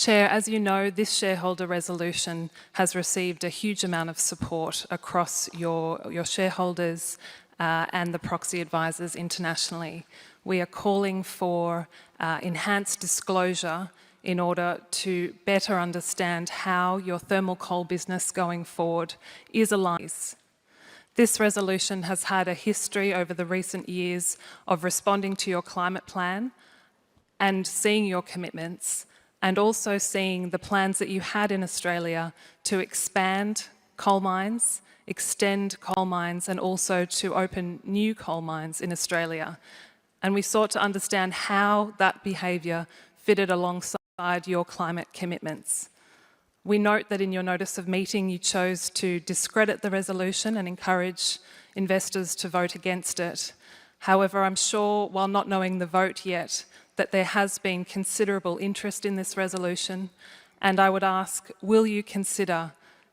Chair, as you know, this shareholder resolution has received a huge amount of support across your shareholders and the proxy advisors internationally. We are calling for enhanced disclosure in order to better understand how your thermal coal business going forward is aligned. This resolution has had a history over the recent years of responding to your climate plan and seeing your commitments, and also seeing the plans that you had in Australia to expand coal mines, extend coal mines, and also to open new coal mines in Australia. And we sought to understand how that behaviour fitted alongside your climate commitments. We note that in your notice of meeting you chose to discredit the resolution and encourage investors to vote against it. However, I'm sure, while not knowing the vote yet, that there has been considerable interest in this resolution, and I would ask, will you consider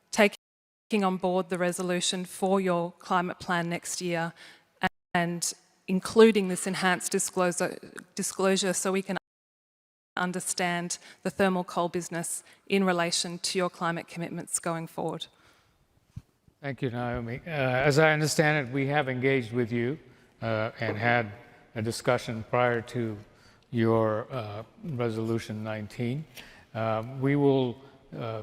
taking on board the resolution for your climate plan next year and including this enhanced disclosure so we can understand the thermal coal business in relation to your climate commitments going forward? Thank you, Naomi. As I understand it, we have engaged with you and had a discussion prior to your Resolution 19. We will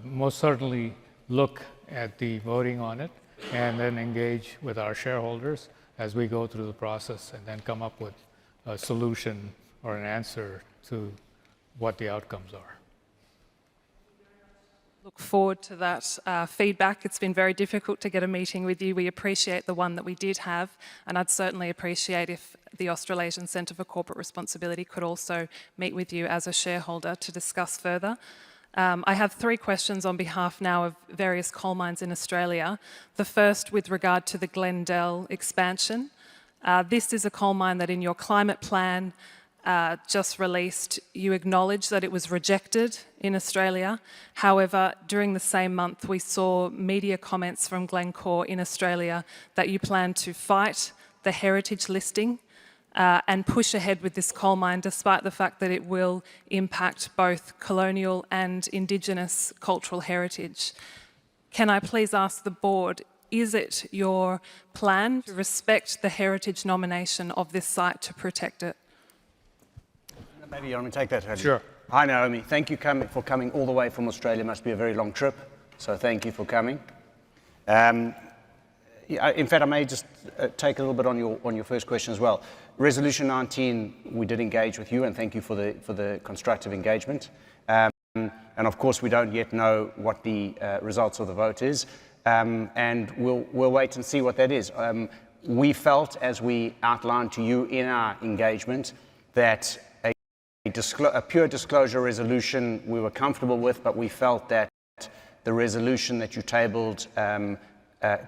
most certainly look at the voting on it and then engage with our shareholders as we go through the process and then come up with a solution or an answer to what the outcomes are. Look forward to that feedback. It's been very difficult to get a meeting with you. We appreciate the one that we did have, and I'd certainly appreciate if the Australasian Centre for Corporate Responsibility could also meet with you as a shareholder to discuss further. I have 3 questions on behalf now of various coal mines in Australia. The first with regard to the Glendell expansion. This is a coal mine that in your climate plan just released, you acknowledge that it was rejected in Australia. However, during the same month, we saw media comments from Glencore in Australia that you plan to fight the heritage listing and push ahead with this coal mine, despite the fact that it will impact both colonial and Indigenous cultural heritage. Can I please ask the board, is it your plan to respect the heritage nomination of this site to protect it? Maybe you want me to take that, Hadi? Sure. Hi, Naomi. Thank you for coming all the way from Australia. Must be a very long trip, so thank you for coming. In fact, I may just take a little bit on your first question as well. Resolution 19, we did engage with you, and thank you for the constructive engagement. And of course, we don't yet know what the results of the vote is, and we'll wait and see what that is. We felt, as we outlined to you in our engagement, that a pure disclosure resolution we were comfortable with, but we felt that the resolution that you tabled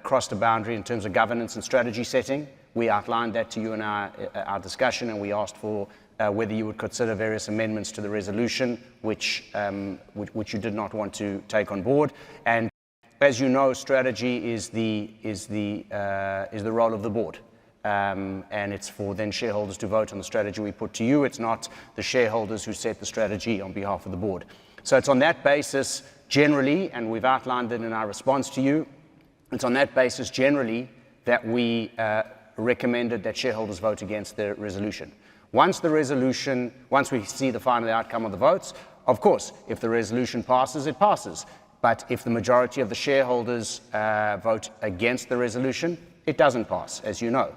crossed a boundary in terms of governance and strategy setting. We outlined that to you in our discussion, and we asked for whether you would consider various amendments to the resolution, which you did not want to take on board. And as you know, strategy is the role of the board. And it's for then shareholders to vote on the strategy we put to you. It's not the shareholders who set the strategy on behalf of the board. So it's on that basis generally, and we've outlined it in our response to you, it's on that basis generally that we recommended that shareholders vote against the resolution. Once we see the final outcome of the votes, of course, if the resolution passes, it passes. But if the majority of the shareholders vote against the resolution, it doesn't pass, as you know.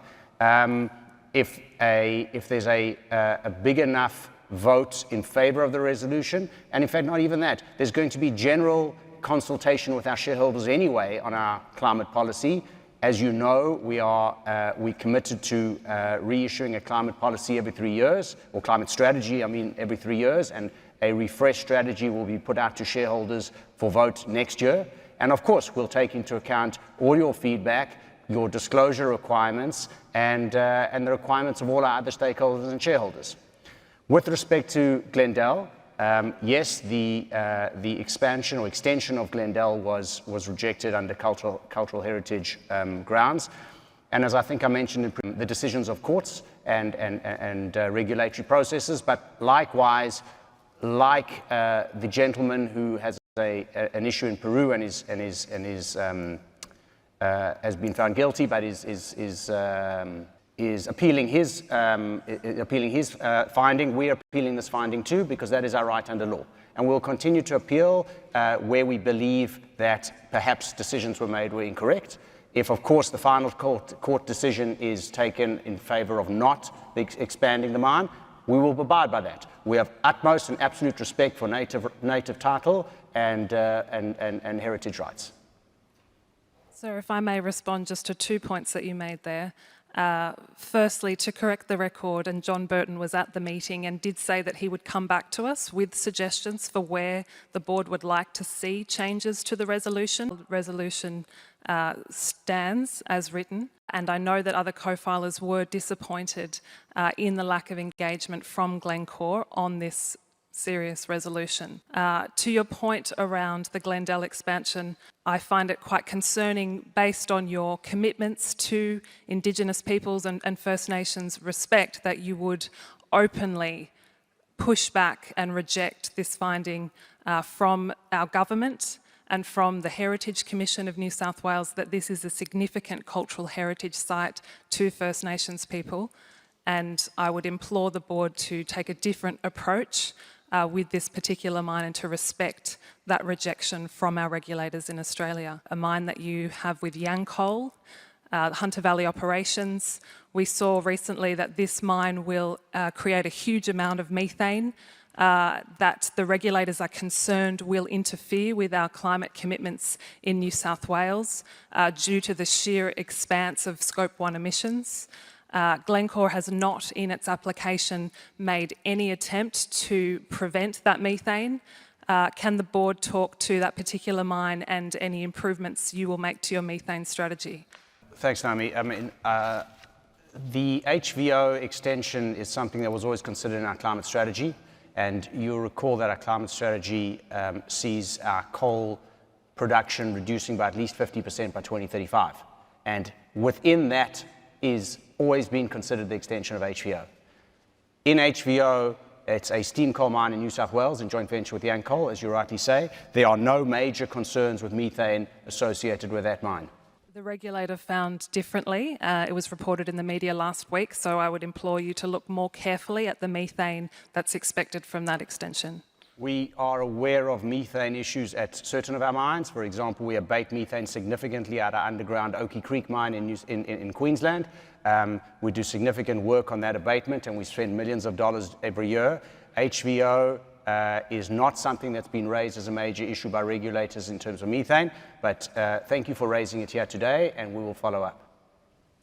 If there's a big enough vote in favour of the resolution, and in fact not even that, there's going to be general consultation with our shareholders anyway on our climate policy. As you know, we committed to reissuing a climate policy every 3 years, or climate strategy, every 3 years, and a refreshed strategy will be put out to shareholders for vote next year. And of course, we'll take into account all your feedback, your disclosure requirements, and the requirements of all our other stakeholders and shareholders. With respect to Glendell, yes, the expansion or extension of Glendell was rejected under cultural heritage grounds. And as I think I mentioned, in the decisions of courts and regulatory processes, but likewise, like the gentleman who has an issue in Peru and has been found guilty, but is appealing his finding. We are appealing this finding too, because that is our right under law. And we'll continue to appeal where we believe that perhaps decisions were incorrect. If, of course, the final court decision is taken in favor of not expanding the mine, we will abide by that. We have utmost and absolute respect for native title and heritage rights. Sir, if I may respond just to 2 points that you made there. Firstly, to correct the record, and John Burton was at the meeting and did say that he would come back to us with suggestions for where the board would like to see changes to the resolution. The resolution stands as written, and I know that other co-filers were disappointed in the lack of engagement from Glencore on this serious resolution. To your point around the Glendale expansion, I find it quite concerning, based on your commitments to Indigenous peoples and First Nations respect, that you would openly push back and reject this finding from our government and from the Heritage Commission of New South Wales, that this is a significant cultural heritage site to First Nations people. And I would implore the board to take a different approach with this particular mine and to respect that rejection from our regulators in Australia. A mine that you have with Yancoal, Hunter Valley Operations. We saw recently that this mine will create a huge amount of methane that the regulators are concerned will interfere with our climate commitments in New South Wales due to the sheer expanse of Scope 1 emissions. Glencore has not, in its application, made any attempt to prevent that methane. Can the board talk to that particular mine and any improvements you will make to your methane strategy? Thanks, Naomi. I mean, the HVO extension is something that was always considered in our climate strategy, and you'll recall that our climate strategy sees our coal production reducing by at least 50% by 2035. And within that is always been considered the extension of HVO. In HVO, it's a steam coal mine in New South Wales in joint venture with Yancoal, as you rightly say. There are no major concerns with methane associated with that mine. The regulator found differently. It was reported in the media last week, so I would implore you to look more carefully at the methane that's expected from that extension. We are aware of methane issues at certain of our mines. For example, we abate methane significantly at our underground Oakey Creek mine in Queensland. We do significant work on that abatement, and we spend millions of dollars every year. HVO is not something that's been raised as a major issue by regulators in terms of methane, but thank you for raising it here today, and we will follow up.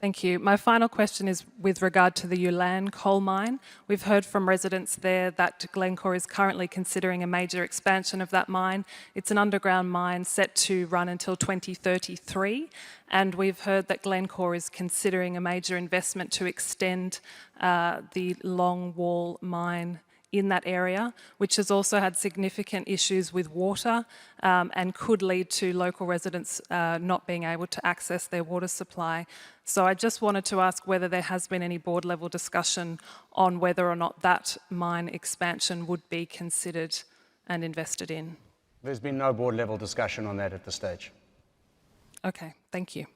Thank you. My final question is with regard to the Ulan coal mine. We've heard from residents there that Glencore is currently considering a major expansion of that mine. It's an underground mine set to run until 2033, and we've heard that Glencore is considering a major investment to extend the longwall mine in that area, which has also had significant issues with water and could lead to local residents not being able to access their water supply. So I just wanted to ask whether there has been any board level discussion on whether or not that mine expansion would be considered and invested in. There's been no board level discussion on that at this stage. Okay, thank you.